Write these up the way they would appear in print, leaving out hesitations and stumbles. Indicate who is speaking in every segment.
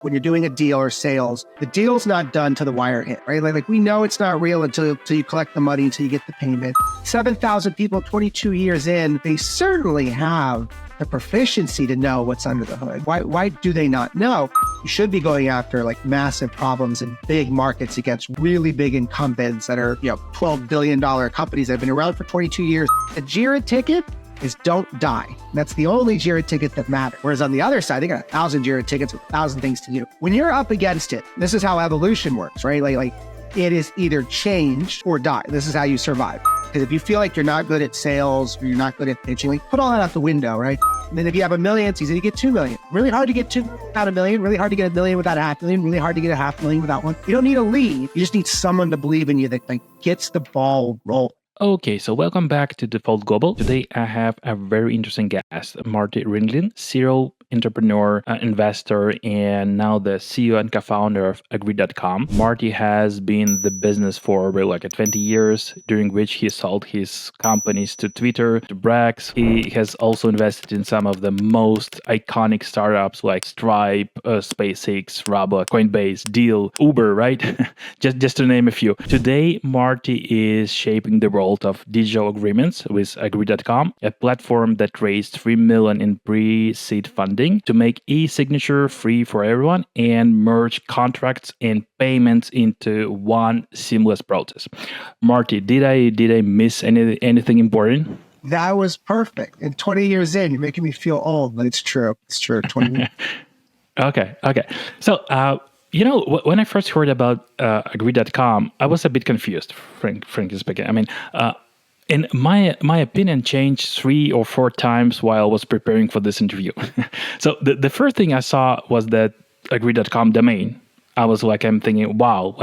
Speaker 1: when you're doing a deal or sales, the deal's not done till the wire hit, right? Like we know it's not real until you collect the money, until you get the payment. 7,000 people, 22 years in, they certainly have the proficiency to know what's under the hood. Why do they not know? You should be going after like massive problems in big markets against really big incumbents that are, $12 billion companies that have been around for 22 years. A JIRA ticket is don't die. That's the only JIRA ticket that matters. Whereas on the other side, they got 1,000 JIRA tickets with 1,000 things to do. When you're up against it, this is how evolution works, right? Like it is either change or die. This is how you survive. Because if you feel like you're not good at sales or you're not good at pitching, like put all that out the window, right? And then if you have 1 million, it's easy to get 2 million. Really hard to get 2 million without 1 million. Really hard to get 1 million without 500,000. Really hard to get 500,000 without one. You don't need a lead. You just need someone to believe in you that like gets the ball rolling.
Speaker 2: Okay, so welcome back to Default Global. Today I have a very interesting guest, Marty Ringlein, serial entrepreneur, investor, and now the CEO and co-founder of Agree.com. Marty has been in the business for over like 20 years, during which he sold his companies to Twitter, to Brax. He has also invested in some of the most iconic startups like Stripe, SpaceX, Roblox, Coinbase, Deal, Uber, right? just to name a few. Today, Marty is shaping the world of digital agreements with Agree.com, a platform that raised $3 million in pre-seed funding to make e-signature free for everyone and merge contracts and payments into one seamless process. Marty, did I miss anything important?
Speaker 1: That was perfect. And 20 years in, you're making me feel old, but it's true. It's true. 20 years.
Speaker 2: Okay. So, when I first heard about Agree.com, I was a bit confused, frankly speaking. I mean, and my opinion changed 3 or 4 times while I was preparing for this interview. So the first thing I saw was that Agree.com domain. I'm thinking, wow,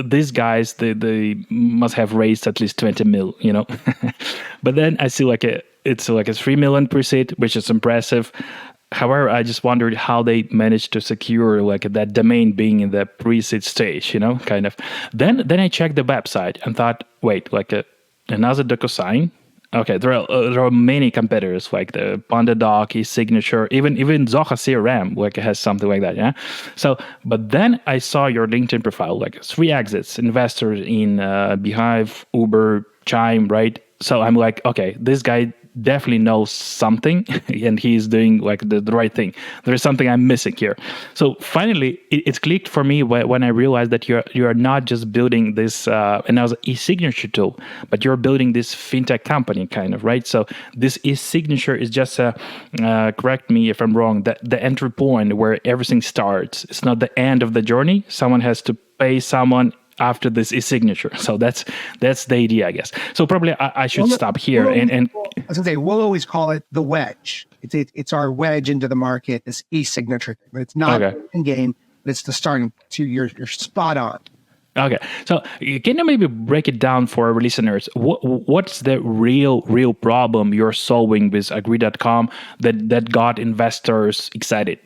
Speaker 2: these guys, they must have raised at least 20 mil, But then I see it's a 3 million pre-seed, which is impressive. However, I just wondered how they managed to secure that domain being in the pre-seed stage, kind of. Then I checked the website and thought, wait, another DocuSign? Okay, there are many competitors like the PandaDoc, eSignature, even Zoho CRM has something like that, yeah. So, but then I saw your LinkedIn profile, 3 exits, investors in Beehive, Uber, Chime, right? So I'm like, okay, this guy definitely knows something and he's doing the right thing. There's something I'm missing here. So finally, it clicked for me when I realized that you are not just building this another e-signature tool, but you're building this fintech company kind of, right? So this e-signature is just correct me if I'm wrong, the entry point where everything starts. It's not the end of the journey. Someone has to pay someone after this e-signature. So that's the idea, I guess. So probably I should stop here. And
Speaker 1: I was gonna say, we'll always call it the wedge. It's our wedge into the market, this e-signature thing. But it's not in game, but it's the starting to you're spot on.
Speaker 2: Okay. So can you maybe break it down for our listeners? What's the real problem you're solving with Agree.com that got investors excited?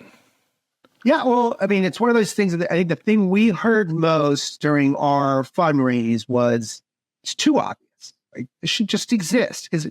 Speaker 1: Yeah, well, I mean, it's one of those things that I think the thing we heard most during our fundraise was it's too obvious. Like, it should just exist. Because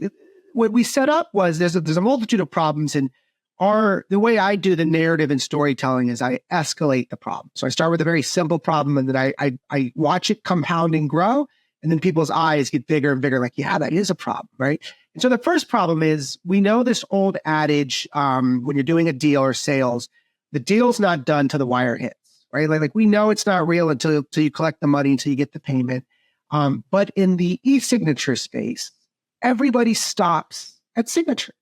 Speaker 1: what we set up was there's a multitude of problems, and the way I do the narrative and storytelling is I escalate the problem. So I start with a very simple problem, and then I watch it compound and grow, and then people's eyes get bigger and bigger. Like, yeah, that is a problem, right? And so the first problem is we know this old adage when you're doing a deal or sales. The deal's not done till the wire hits, right? Like we know it's not real until you collect the money, until you get the payment. But in the e-signature space, everybody stops at signature.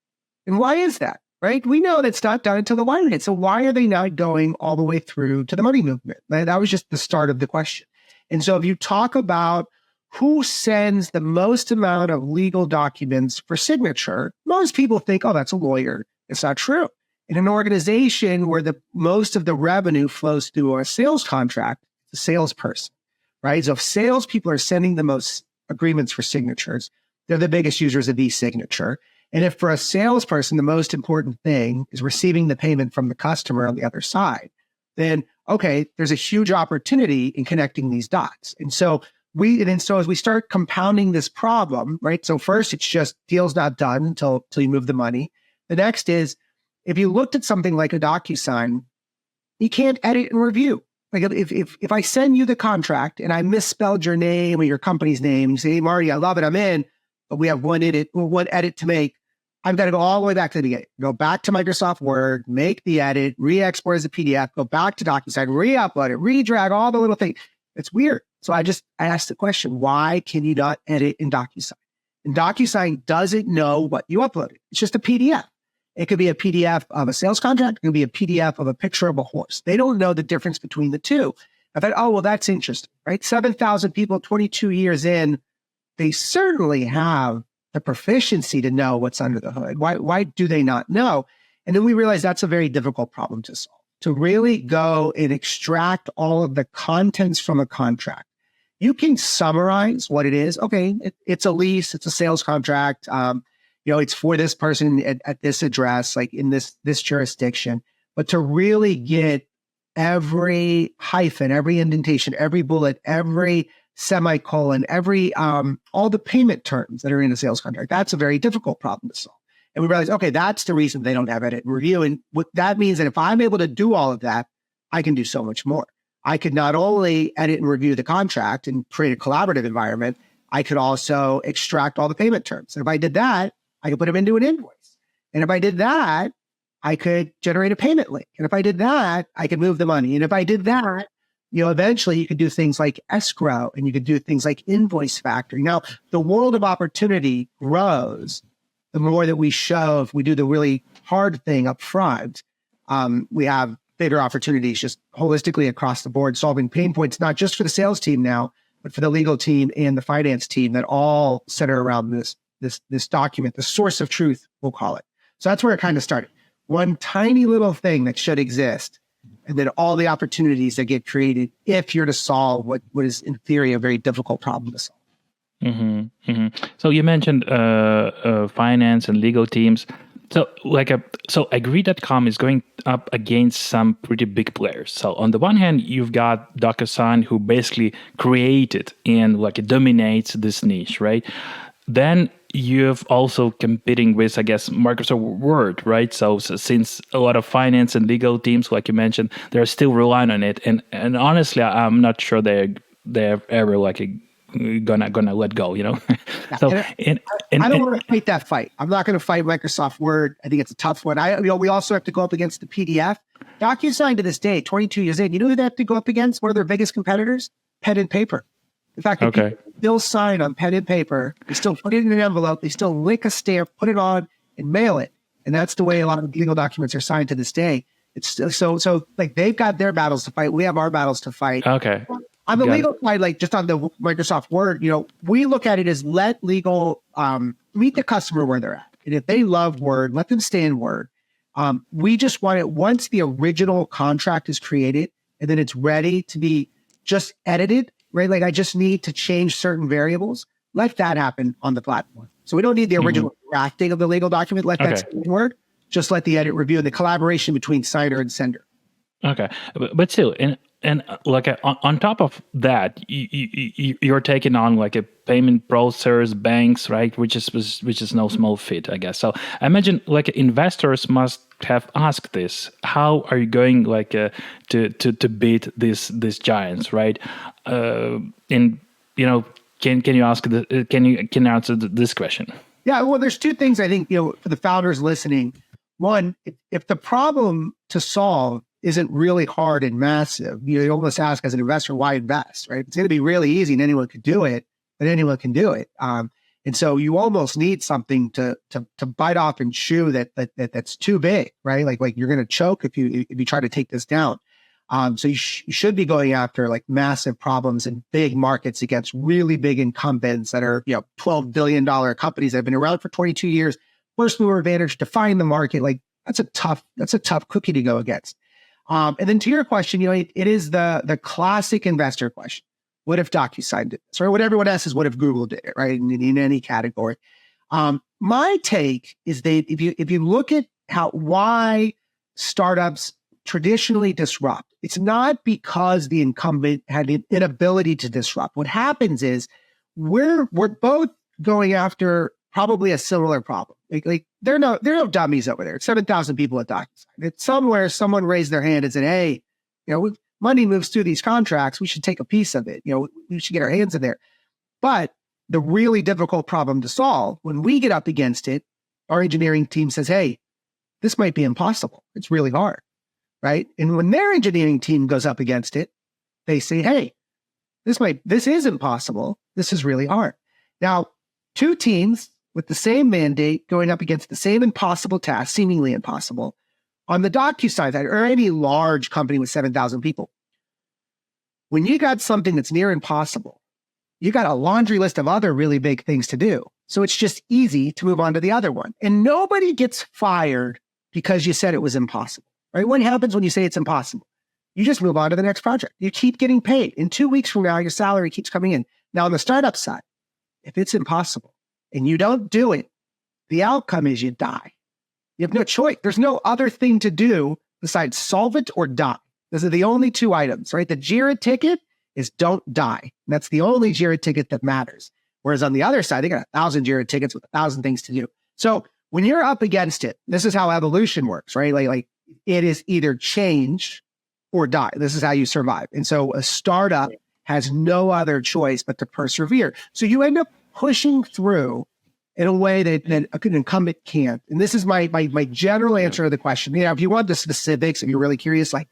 Speaker 1: And why is that, right? We know that's not done until the wire hits. So why are they not going all the way through to the money movement? That was just the start of the question. And so if you talk about who sends the most amount of legal documents for signature, most people think, oh, that's a lawyer. It's not true. In an organization where most of the revenue flows through a sales contract, the salesperson, right? So if salespeople are sending the most agreements for signatures, they're the biggest users of e-signature. And if for a salesperson, the most important thing is receiving the payment from the customer on the other side, then, okay, there's a huge opportunity in connecting these dots. And so as we start compounding this problem, right? So first, it's just deal's not done until you move the money. The next is, if you looked at something like a DocuSign, you can't edit and review. Like if I send you the contract and I misspelled your name or your company's name, you say, hey, Marty, I love it, I'm in, but we have one edit to make. I've got to go all the way back to the beginning. Go back to Microsoft Word, make the edit, re-export as a PDF, go back to DocuSign, re-upload it, re-drag all the little things. It's weird. So I asked the question, why can you not edit in DocuSign? And DocuSign doesn't know what you uploaded. It's just a PDF. It could be a PDF of a sales contract. It could be a PDF of a picture of a horse. They don't know the difference between the two. I thought, oh, well, that's interesting, right? 7,000 people, 22 years in, they certainly have the proficiency to know what's under the hood. Why do they not know? And then we realized that's a very difficult problem to solve, to really go and extract all of the contents from a contract. You can summarize what it is. Okay, it's a lease, it's a sales contract. It's for this person at this address, like in this jurisdiction. But to really get every hyphen, every indentation, every bullet, every semicolon, every all the payment terms that are in a sales contract, that's a very difficult problem to solve. And we realized, okay, that's the reason they don't have edit and review. And what that means that if I'm able to do all of that, I can do so much more. I could not only edit and review the contract and create a collaborative environment, I could also extract all the payment terms. And if I did that, I could put them into an invoice. And if I did that, I could generate a payment link. And if I did that, I could move the money. And if I did that, eventually you could do things like escrow and you could do things like invoice factoring. Now, the world of opportunity grows the more that we show, if we do the really hard thing up front, we have bigger opportunities just holistically across the board, solving pain points, not just for the sales team now, but for the legal team and the finance team that all center around this document, the source of truth, we'll call it. So that's where it kind of started. One tiny little thing that should exist, and then all the opportunities that get created if you're to solve what is in theory a very difficult problem to solve.
Speaker 2: Mm-hmm, mm-hmm. So you mentioned finance and legal teams. So Agree.com is going up against some pretty big players. So on the one hand, you've got DocuSign, who basically created and dominates this niche, right? Then you've also competing with, I guess, Microsoft Word, right? So since a lot of finance and legal teams, like you mentioned, they're still relying on it, and honestly, I'm not sure they're ever gonna let go,
Speaker 1: Yeah.
Speaker 2: So
Speaker 1: I don't want to fight that fight. I'm not going to fight Microsoft Word. I think it's a tough one. We also have to go up against the PDF. DocuSign to this day, 22 years in, you know who they have to go up against? One of their biggest competitors? Pen and paper. In fact, they still sign on pen and paper. They still put it in an envelope. They still lick a stamp, put it on, and mail it. And that's the way a lot of legal documents are signed to this day. It's still, so they've got their battles to fight. We have our battles to fight.
Speaker 2: Okay.
Speaker 1: On the legal side, just on the Microsoft Word, we look at it as let legal meet the customer where they're at. And if they love Word, let them stay in Word. We just want it once the original contract is created and then it's ready to be just edited, right? Like I just need to change certain variables. Let that happen on the platform. So we don't need the original drafting of the legal document. Let that stay in Word. Just let the edit review and the collaboration between signer and sender.
Speaker 2: Okay, but still, and on top of that, you're taking on a payment processors, banks, right? Which is no small feat, I guess. So I imagine investors must have asked this: how are you going to beat these giants, right? Can you answer this question?
Speaker 1: Yeah, well, there's two things I think for the founders listening. One, if the problem to solve isn't really hard and massive, you almost ask as an investor, why invest, right? It's going to be really easy and anyone can do it, then anyone can do it. And so you almost need something to bite off and chew that's too big, right? Like you're going to choke if you try to take this down. So you should be going after massive problems in big markets against really big incumbents that are, $12 billion companies that have been around for 22 years, first mover advantage, define the market. That's a tough cookie to go against. And then to your question, it is the classic investor question. What if DocuSign did this? Or what everyone asks is, what if Google did it, right? In any category. My take is that if you look at why startups traditionally disrupt, it's not because the incumbent had an inability to disrupt. What happens is we're both going after probably a similar problem. There are no dummies over there. It's 7,000 people at DocuSign. It's somewhere someone raised their hand and said, hey, money moves through these contracts. We should take a piece of it. We should get our hands in there. But the really difficult problem to solve, when we get up against it, our engineering team says, hey, this might be impossible. It's really hard, right? And when their engineering team goes up against it, they say, hey, this is impossible. This is really hard. Now, two teams with the same mandate going up against the same impossible task, seemingly impossible, on the DocuSign side, or any large company with 7,000 people, when you got something that's near impossible, you got a laundry list of other really big things to do. So it's just easy to move on to the other one. And nobody gets fired because you said it was impossible, right? What happens when you say it's impossible? You just move on to the next project. You keep getting paid. In 2 weeks from now, your salary keeps coming in. Now, on the startup side, if it's impossible and you don't do it, the outcome is you die. You have no choice. There's no other thing to do besides solve it or die. Those are the only two items, right? The JIRA ticket is don't die. And that's the only JIRA ticket that matters. Whereas on the other side, they got 1,000 JIRA tickets with 1,000 things to do. So when you're up against it, this is how evolution works, right? Like it is either change or die. This is how you survive. And so a startup has no other choice but to persevere. So you end up pushing through in a way that an incumbent can't. And this is my general answer to the question. If you want the specifics, if you're really curious, like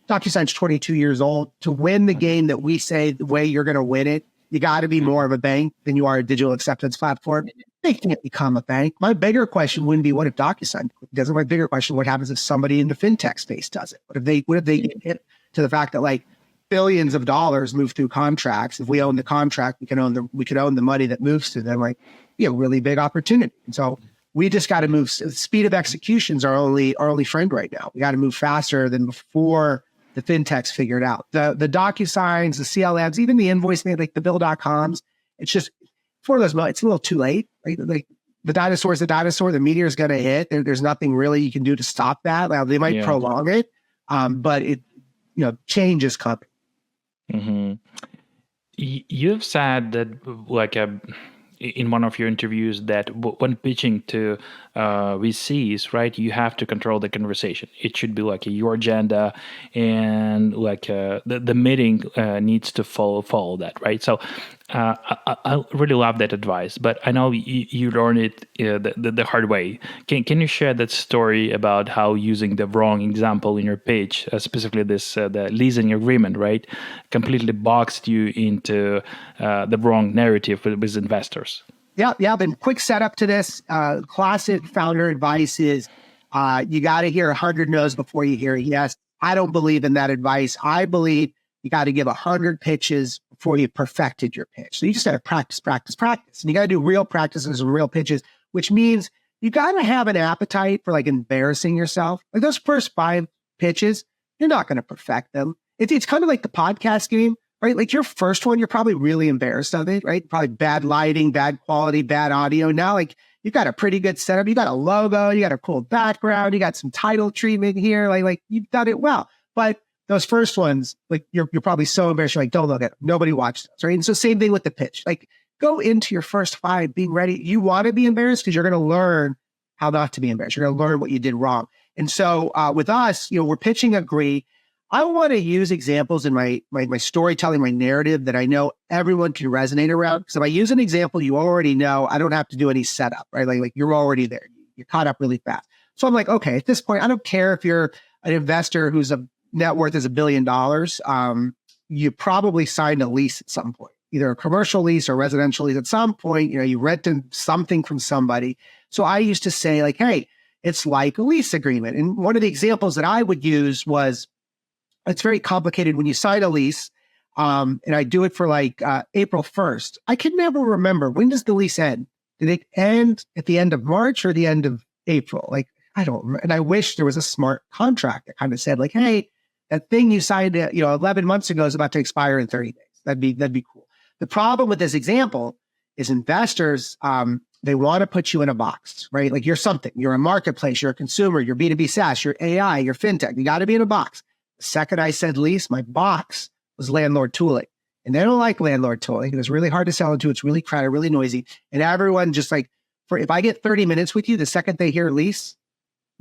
Speaker 1: DocuSign's 22 years old. To win the game that we say the way you're going to win it, you got to be more of a bank than you are a digital acceptance platform. They can't become a bank. My bigger question wouldn't be, what if DocuSign doesn't? My bigger question, what happens if somebody in the fintech space does it? What if they get hit to the fact that like billions of dollars move through contracts? If we own the contract, we could own the money that moves through them. Like, really big opportunity. And so we just got to move. Speed of executions are our only friend right now. We got to move faster than before the fintechs figured out. The DocuSigns, the CLMs, even the invoice, like the Bill.coms. It's just for those. It's a little too late. Right? Like the dinosaur's the dinosaur. The meteor's going to hit. There's nothing really you can do to stop that. Now they might prolong it, but it, change is coming.
Speaker 2: Mm-hmm. You've said that in one of your interviews that when pitching to VCs, right, you have to control the conversation. It should be like your agenda, and the meeting needs to follow that, right? So I really love that advice, but I know you learned it the hard way. Can you share that story about how using the wrong example in your pitch, specifically the leasing agreement, right, completely boxed you into the wrong narrative with investors?
Speaker 1: Yeah. But quick setup to this. Classic founder advice is you got to hear 100 no's before you hear a yes. I don't believe in that advice. I believe you got to give 100 pitches before you perfected your pitch. So you just got to practice. And you got to do real practices and real pitches, which means you got to have an appetite for like embarrassing yourself. Like those first 5 pitches, you're not going to perfect them. It's kind of like the podcast game, right? Like your first one, you're probably really embarrassed of it, right? Probably bad lighting, bad quality, bad audio. Now, like you've got a pretty good setup. You got a logo, you got a cool background, you got some title treatment here. Like you've done it well. But those first ones, like you're probably so embarrassed, you're like, don't look at them. Nobody watched those, right? And so same thing with the pitch. Like go into your first 5 being ready. You want to be embarrassed because you're going to learn how not to be embarrassed. You're going to learn what you did wrong. And so with us, we're pitching Agree. I want to use examples in my storytelling, my narrative that I know everyone can resonate around. Because if I use an example you already know, I don't have to do any setup, right? Like you're already there. You're caught up really fast. So I'm like, okay, at this point, I don't care if you're an investor whose net worth is $1 billion. You probably signed a lease at some point, either a commercial lease or residential lease. At some point, you rented something from somebody. So I used to say like, hey, it's like a lease agreement. And one of the examples that I would use was, it's very complicated when you sign a lease, and I do it for like April 1st. I can never remember, when does the lease end? Did it end at the end of March or the end of April? Like, I don't remember. And I wish there was a smart contract that kind of said like, hey, that thing you signed 11 months ago is about to expire in 30 days. That'd be cool. The problem with this example is investors, they want to put you in a box, right? Like you're something. You're a marketplace, you're a consumer, you're B2B SaaS, you're AI, you're fintech. You got to be in a box. The second I said lease, my box was landlord tooling. And they don't like landlord tooling. It's really hard to sell into. It's really crowded, really noisy. And everyone just like, if I get 30 minutes with you, the second they hear lease,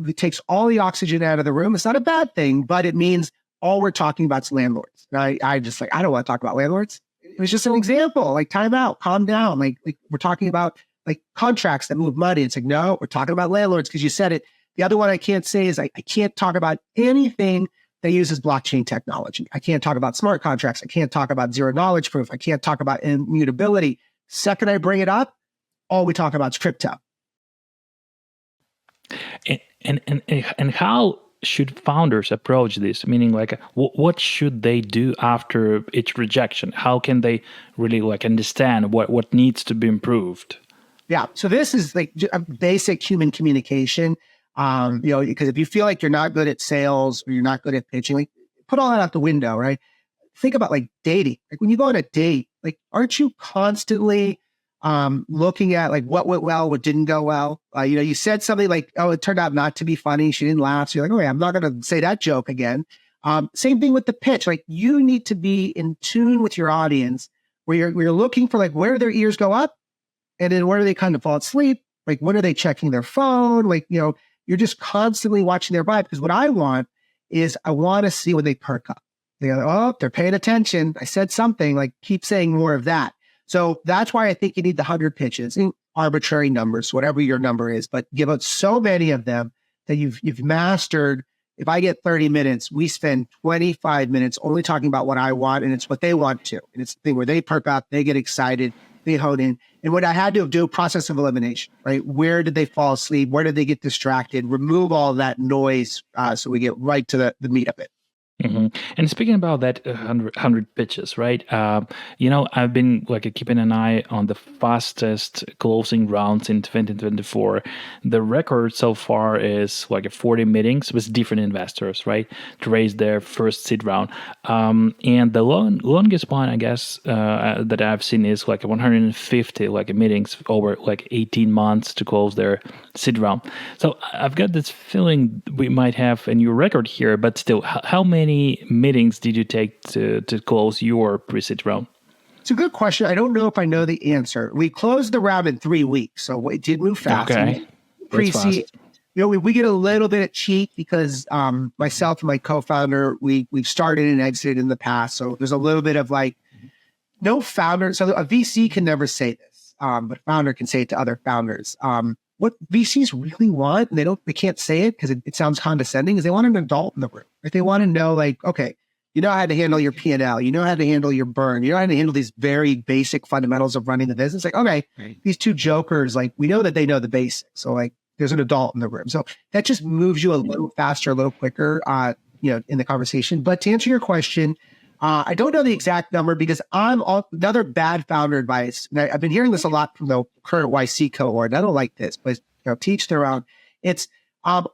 Speaker 1: it takes all the oxygen out of the room. It's not a bad thing, but it means all we're talking about is landlords. And I just like, I don't want to talk about landlords. It was just an example, like time out, calm down. Like we're talking about like contracts that move money. It's like, no, we're talking about landlords because you said it. The other one I can't say is I can't talk about anything that uses blockchain technology. I can't talk about smart contracts. I can't talk about zero knowledge proof. I can't talk about immutability. Second I bring it up, all we talk about is crypto.
Speaker 2: And how should founders approach this? Meaning, like, what should they do after each rejection? How can they really like understand what needs to be improved?
Speaker 1: Yeah. So this is like a basic human communication. Because if you feel like you're not good at sales or you're not good at pitching, like put all that out the window, right? Think about like dating. Like when you go on a date, like aren't you constantly looking at like what went well, what didn't go well? You said something like, oh, it turned out not to be funny. She didn't laugh. So you're like, okay, I'm not going to say that joke again. Same thing with the pitch. Like you need to be in tune with your audience where you're looking for like where their ears go up and then where do they kind of fall asleep? Like when are they checking their phone? Like, you're just constantly watching their vibe. Because what I want is I want to see when they perk up. They're paying attention. I said something, like keep saying more of that. So that's why I think you need the 100 pitches, arbitrary numbers, whatever your number is, but give out so many of them that you've mastered. If I get 30 minutes, we spend 25 minutes only talking about what I want, and it's what they want to. And it's the thing where they perk up, they get excited, they hone in. And what I had to do, process of elimination, right? Where did they fall asleep? Where did they get distracted? Remove all that noise so we get right to the meat of it.
Speaker 2: Mm-hmm. And speaking about that 100 pitches, right? I've been like keeping an eye on the fastest closing rounds in 2024. The record so far is like 40 meetings with different investors, right, to raise their first seed round. And the longest one, I guess, that I've seen is like 150 like meetings over like 18 months to close their seed round. So I've got this feeling we might have a new record here, but still, how many meetings did you take to close your pre-seed round?
Speaker 1: It's a good question. I don't know if I know the answer. We closed the round in 3 weeks, so it did move fast.
Speaker 2: Okay,
Speaker 1: pre-seed, we get a little bit of cheat because myself and my co-founder, we've started and exited in the past, so there's a little bit of like no founder. So a VC can never say this, but a founder can say it to other founders. What VCs really want, and they can't say it because it sounds condescending, is they want an adult in the room. Right? They want to know, like, okay, you know how to handle your P&L, you know how to handle your burn, you know how to handle these very basic fundamentals of running the business. Like, okay, right. These two jokers, like, we know that they know the basics. So, like, there's an adult in the room. So that just moves you a little faster, a little quicker, in the conversation. But to answer your question, I don't know the exact number because another bad founder advice. And I've been hearing this a lot from the current YC cohort. And I don't like this, but teach their own. It's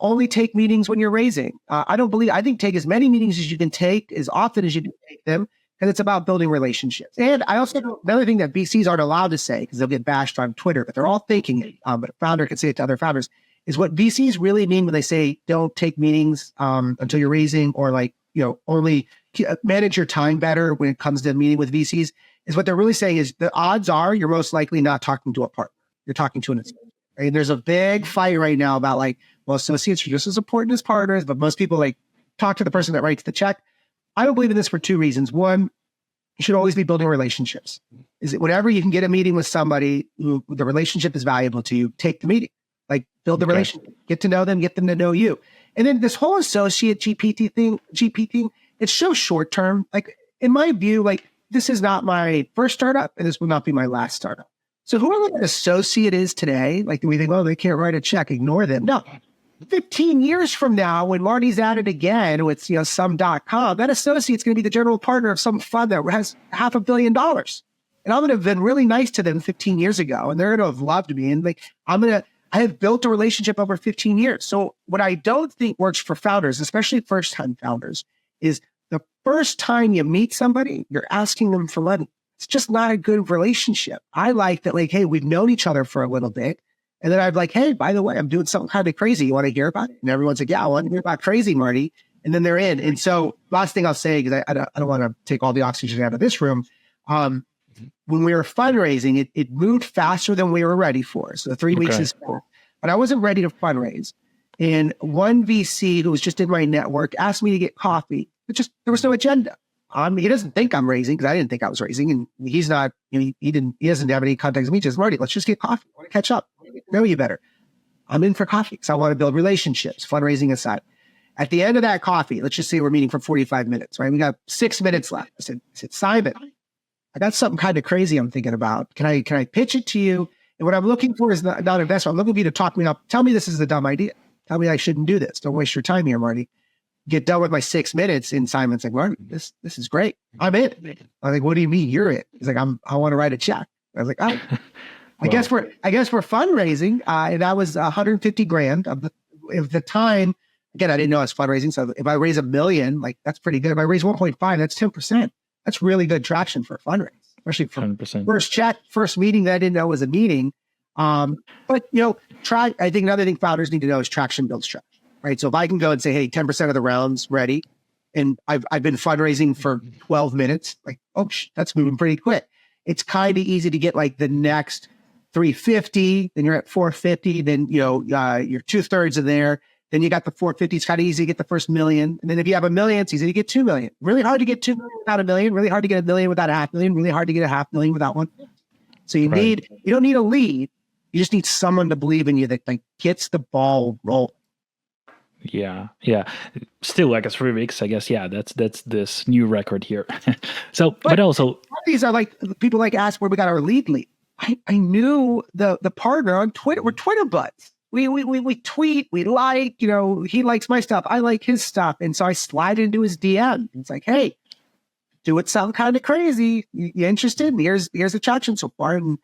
Speaker 1: only take meetings when you're raising. I think take as many meetings as you can take, as often as you can take them, because it's about building relationships. And I also know another thing that VCs aren't allowed to say because they'll get bashed on Twitter, but they're all thinking it. But a founder can say it to other founders, is what VCs really mean when they say don't take meetings until you're raising, or like, only manage your time better when it comes to meeting with VCs, is what they're really saying is the odds are you're most likely not talking to a partner. You're talking to an associate. Right? And there's a big fight right now about like, well, associates are just as important as partners, but most people like talk to the person that writes the check. I don't believe in this for two reasons. One, you should always be building relationships. Is it whenever you can get a meeting with somebody who the relationship is valuable to you, take the meeting. Like build the relationship, get to know them, get them to know you. And then this whole associate GP thing, it's so short term. Like in my view, like this is not my first startup and this will not be my last startup. So whoever an associate is today, like we think, oh, they can't write a check, ignore them. No, 15 years from now, when Marty's at it again with some.com, that associate's going to be the general partner of some fund that has $500 million. And I'm going to have been really nice to them 15 years ago, and they're going to have loved me. And like I have built a relationship over 15 years. So what I don't think works for founders, especially first-time founders, is the first time you meet somebody, you're asking them for money. It's just not a good relationship. I like that, like, hey, we've known each other for a little bit. And then I'm like, hey, by the way, I'm doing something kind of crazy. You want to hear about it? And everyone's like, yeah, I want to hear about crazy, Marty. And then they're in. And so last thing I'll say, because I don't want to take all the oxygen out of this room. When we were fundraising, it moved faster than we were ready for. So the 3 weeks is fast. But I wasn't ready to fundraise. And one VC who was just in my network asked me to get coffee. There was no agenda. He doesn't think I'm raising because I didn't think I was raising, and he's not. He doesn't have any contacts with me. Just Marty, let's just get coffee. I want to catch up. I want to know you better. I'm in for coffee because I want to build relationships, fundraising aside. At the end of that coffee, let's just say we're meeting for 45 minutes, right? We got 6 minutes left. I said, Simon, I got something kind of crazy I'm thinking about. Can I pitch it to you? And what I'm looking for is not investment. I'm looking for you to talk me up. Tell me this is a dumb idea. Tell me I shouldn't do this. Don't waste your time here, Marty. Get done with my 6 minutes. And Simon's like, Marty, this is great. I'm in. I'm like, what do you mean you're in? He's like, I want to write a check. I was like, oh, I guess we're fundraising. And that was 150 grand of the time. Again, I didn't know I was fundraising. So if I raise $1 million, like that's pretty good. If I raise 1.5, that's 10%. That's really good traction for a fundraise, especially for 100%. First chat, first meeting that I didn't know was a meeting. But I think another thing founders need to know is traction builds traction, right? So if I can go and say, hey, 10% of the rounds ready, and I've been fundraising for 12 minutes, like, oh, that's moving pretty quick. It's kind of easy to get like the next 350, then you're at 450, then you're 2/3 of there. Then you got the 450. It's kind of easy to get the first $1 million. And then if you have $1 million, it's easy to get $2 million. Really hard to get $2 million without $1 million. Really hard to get $1 million without $500,000. Really hard to get $500,000 without $1 million. So you don't need a lead. You just need someone to believe in you that like gets the ball rolling.
Speaker 2: Yeah. Still like 3 weeks, I guess. Yeah, that's this new record here. But also
Speaker 1: these are like people like ask where we got our lead. I knew the partner on Twitter. We're Twitter buds. We tweet, we like, he likes my stuff. I like his stuff. And so I slide into his DM. It's like, hey, do it sound kind of crazy. You interested? Here's the traction so far. And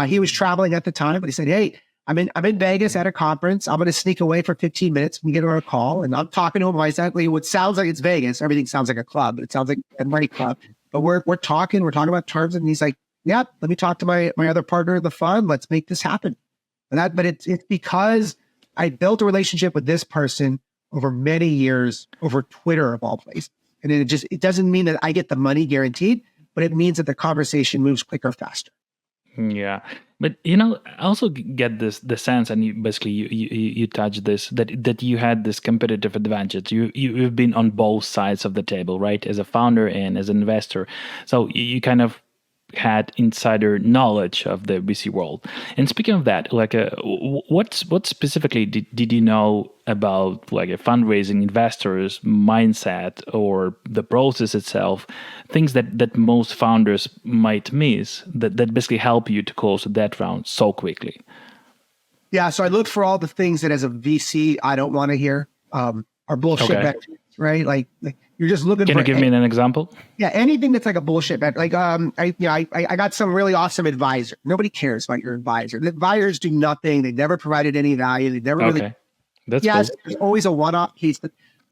Speaker 1: he was traveling at the time, but he said, hey, I'm in Vegas at a conference. I'm going to sneak away for 15 minutes and get on a call. And I'm talking to him exactly what sounds like it's Vegas. Everything sounds like a club, but it sounds like a night club. But we're talking about terms. And he's like, yeah, let me talk to my other partner in the fund. Let's make this happen. But it's because I built a relationship with this person over many years over Twitter of all places. And it doesn't mean that I get the money guaranteed, but it means that the conversation moves quicker, faster.
Speaker 2: Yeah. But, I also get the sense, and you touched this, that you had this competitive advantage. You've been on both sides of the table, right? As a founder and as an investor. So you kind of had insider knowledge of the VC world. And speaking of that, like what specifically did you know about like a fundraising investor's mindset or the process itself, things that most founders might miss that basically help you to close that round so quickly?
Speaker 1: Yeah, so I look for all the things that as a VC I don't want to hear are bullshit metrics, right? Like you're just looking.
Speaker 2: Can you give me an example?
Speaker 1: Yeah, anything that's like a bullshit bet. Like I got some really awesome advisor. Nobody cares about your advisor. The advisors do nothing. They never provided any value. They never really.
Speaker 2: That's cool.
Speaker 1: There's always a one-off piece,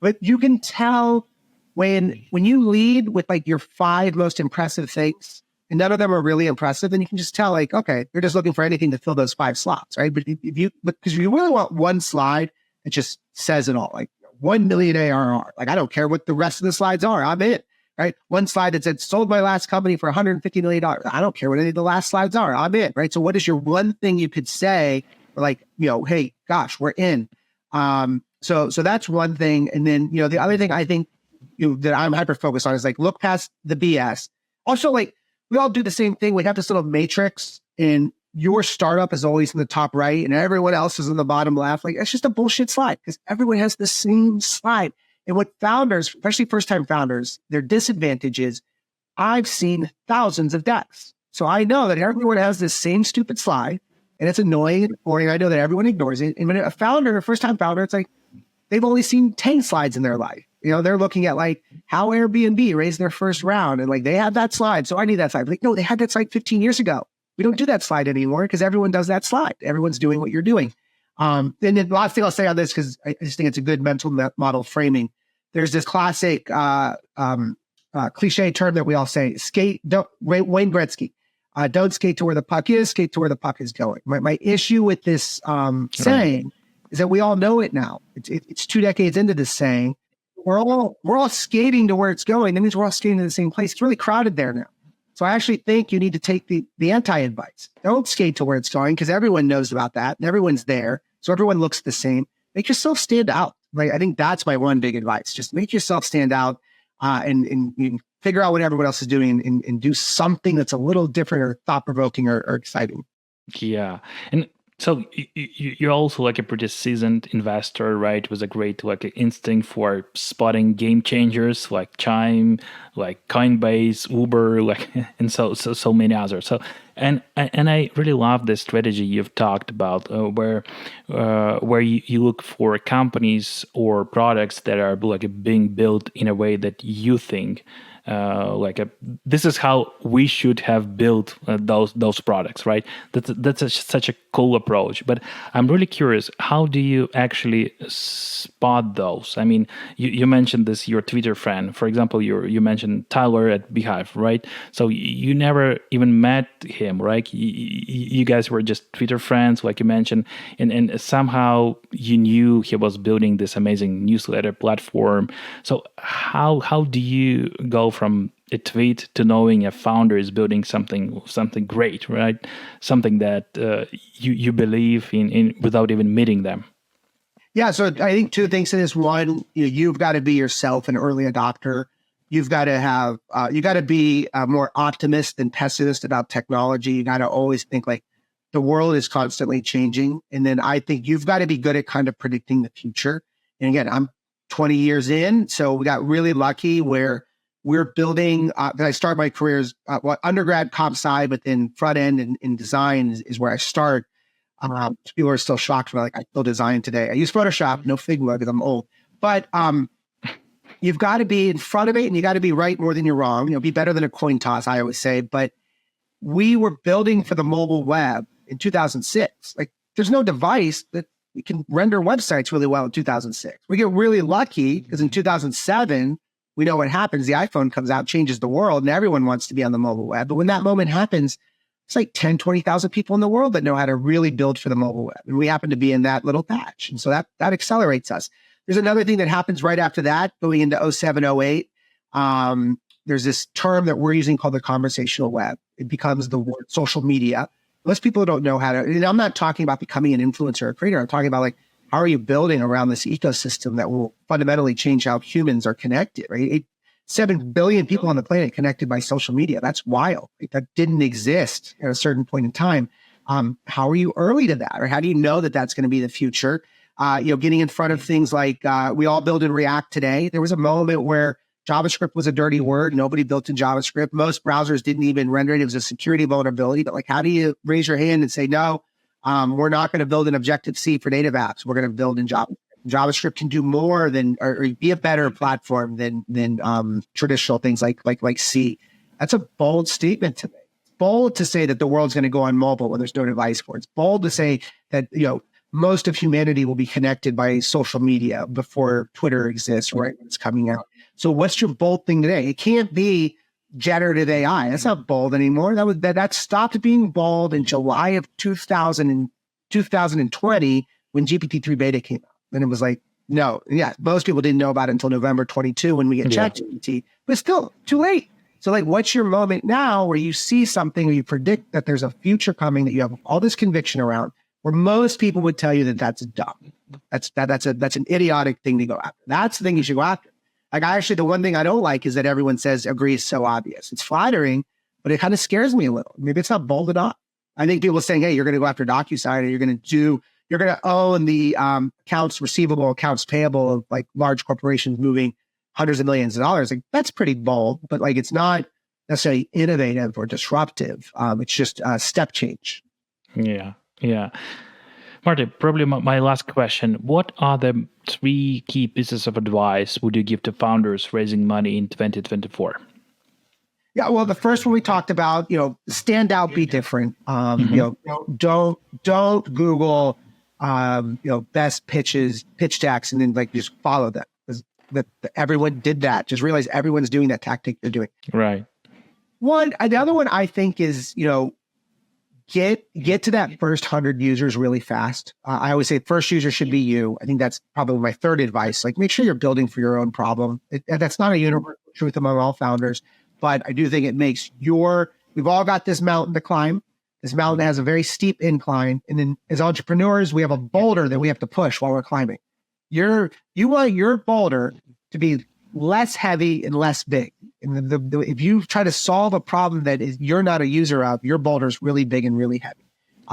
Speaker 1: but you can tell when you lead with like your 5 most impressive things, and none of them are really impressive, and you can just tell like, okay, they're just looking for anything to fill those 5 slots, right? But because you really want one slide that just says it all, like 1 million ARR. Like, I don't care what the rest of the slides are. I'm in, right? One slide that said, sold my last company for $150 million. I don't care what any of the last slides are. I'm in, right? So what is your one thing you could say, like, hey, gosh, we're in. So that's one thing. And then, the other thing I think that I'm hyper-focused on is like, look past the BS. Also, like, we all do the same thing. We have this little matrix, and your startup is always in the top right and everyone else is in the bottom left. Like, it's just a bullshit slide because everyone has the same slide. And what founders, especially first-time founders, their disadvantage is I've seen thousands of decks. So I know that everyone has this same stupid slide, and it's annoying and boring. I know that everyone ignores it. And when a first-time founder, it's like they've only seen 10 slides in their life. They're looking at like how Airbnb raised their first round, and like they have that slide. So I need that slide. Like, no, they had that slide 15 years ago. We don't do that slide anymore because everyone does that slide. Everyone's doing what you're doing. And then the last thing I'll say on this, because I just think it's a good mental model framing. There's this classic cliche term that we all say: Wayne Gretzky. Don't skate to where the puck is, skate to where the puck is going. My issue with this saying is that we all know it now. It's 2 decades into this saying. We're all skating to where it's going. That means we're all skating to the same place. It's really crowded there now. So I actually think you need to take the anti-advice. Don't skate to where it's going because everyone knows about that and everyone's there. So everyone looks the same. make yourself stand out. Right. I think that's my one big advice. Just make yourself stand out and you figure out what everyone else is doing and do something that's a little different or thought-provoking or exciting.
Speaker 2: Yeah. And so you're also like a pretty seasoned investor, right? With a great like instinct for spotting game changers like Chime, like Coinbase, Uber, like and so many others. So and I really love the strategy you've talked about, where you look for companies or products that are like being built in a way that you think. This is how we should have built those products, right? That's such a cool approach. But I'm really curious, how do you actually spot those? I mean, you mentioned this, your Twitter friend, for example. You mentioned Tyler at Beehive, right? So you never even met him, right? You guys were just Twitter friends, like you mentioned, and somehow you knew he was building this amazing newsletter platform. So how do you go from a tweet to knowing a founder is building something great, right? Something that you believe in without even meeting them.
Speaker 1: Yeah, so I think two things to this. One, you've got to be yourself an early adopter. You've got to have you got to be more optimist than pessimist about technology. You got to always think like the world is constantly changing, and then I think you've got to be good at kind of predicting the future. And again, I'm 20 years in, so we got really lucky where we're building. I started my career as undergrad comp sci, but then front end and in design is where I start. People are still shocked when I still design today. I use Photoshop, no Figma because I'm old. But you've got to be in front of it, and you got to be right more than you're wrong. Be better than a coin toss, I always say. But we were building for the mobile web in 2006. Like, there's no device that we can render websites really well in 2006. We get really lucky because in 2007, we know what happens. The iPhone comes out, changes the world, and everyone wants to be on the mobile web. But when that moment happens, it's like 10, 20,000 people in the world that know how to really build for the mobile web. And we happen to be in that little patch. And so that accelerates us. There's another thing that happens right after that, going into 07, 08. There's this term that we're using called the conversational web. It becomes the word social media. Most people don't know how to, and I'm not talking about becoming an influencer or creator. I'm talking about like, how are you building around this ecosystem that will fundamentally change how humans are connected, right? 7 billion people on the planet connected by social media. That's wild. That didn't exist at a certain point in time. How are you early to that? Or how do you know that that's going to be the future? Getting in front of things like we all build in React today. There was a moment where JavaScript was a dirty word. Nobody built in JavaScript. Most browsers didn't even render it. It was a security vulnerability. But like, how do you raise your hand and say, no, we're not going to build an Objective-C for native apps. We're going to build in JavaScript. JavaScript can do more than, or be a better platform than traditional things like C. That's a bold statement to make. It's bold to say that the world's going to go on mobile when there's no device for it. It's bold to say that most of humanity will be connected by social media before Twitter exists, right? When it's coming out. So what's your bold thing today? It can't be generative AI. That's not bold anymore. That stopped being bold in July of 2020 when GPT-3 beta came out. And it was like, no, yeah, most people didn't know about it until November 22 when we get ChatGPT, but still too late. So like, what's your moment now where you see something or you predict that there's a future coming that you have all this conviction around, where most people would tell you that that's dumb. That's an idiotic thing to go after. That's the thing you should go after. Like, the one thing I don't like is that everyone says agree is so obvious. It's flattering, but it kind of scares me a little. Maybe it's not bold enough. I think people saying, hey, you're going to go after DocuSign, or you're going to own the accounts receivable, accounts payable of like large corporations moving hundreds of millions of dollars. Like, that's pretty bold, but like, it's not necessarily innovative or disruptive. It's just a step change.
Speaker 2: Yeah. Marty, probably my last question. What are the 3 key pieces of advice would you give to founders raising money in 2024?
Speaker 1: Yeah, well, the first one we talked about, stand out, be different. Don't Google, best pitch decks and then like just follow them, because everyone did that. Just realize everyone's doing that tactic they're doing.
Speaker 2: Right.
Speaker 1: The other one I think is, get to that first 100 users really fast. I always say first user should be you. I think that's probably my third advice. Like, make sure you're building for your own problem. That's not a universal truth among all founders, but I do think it makes we've all got this mountain to climb. This mountain has a very steep incline. And then as entrepreneurs, we have a boulder that we have to push while we're climbing. You want your boulder to be less heavy and less big. And if you try to solve a problem that you're not a user of, your boulder is really big and really heavy.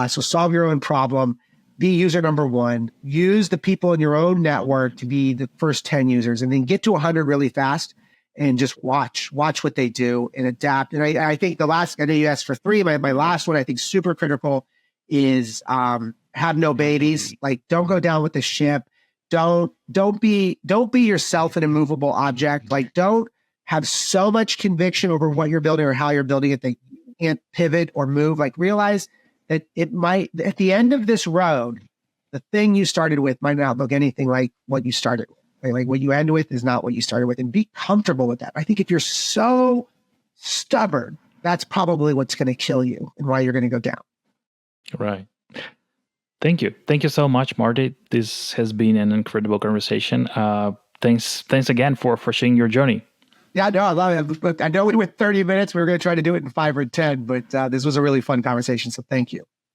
Speaker 1: So solve your own problem. Be user number one. Use the people in your own network to be the first 10 users, and then get to 100 really fast and just watch what they do and adapt. And I think the last, I know you asked for three. My last one, I think super critical is have no babies. Like, don't go down with the ship. Don't be yourself an immovable object. Like, don't have so much conviction over what you're building or how you're building it that you can't pivot or move. Like, realize that it might, at the end of this road, the thing you started with might not look anything like what you started with. Like what you end with is not what you started with, and be comfortable with that. I think if you're so stubborn, that's probably what's going to kill you and why you're going to go down.
Speaker 2: Right. Thank you. Thank you so much, Marty. This has been an incredible conversation. Thanks again for sharing your journey.
Speaker 1: Yeah, no, I love it. I know we went 30 minutes. We were going to try to do it in 5 or 10, but this was a really fun conversation. So thank you.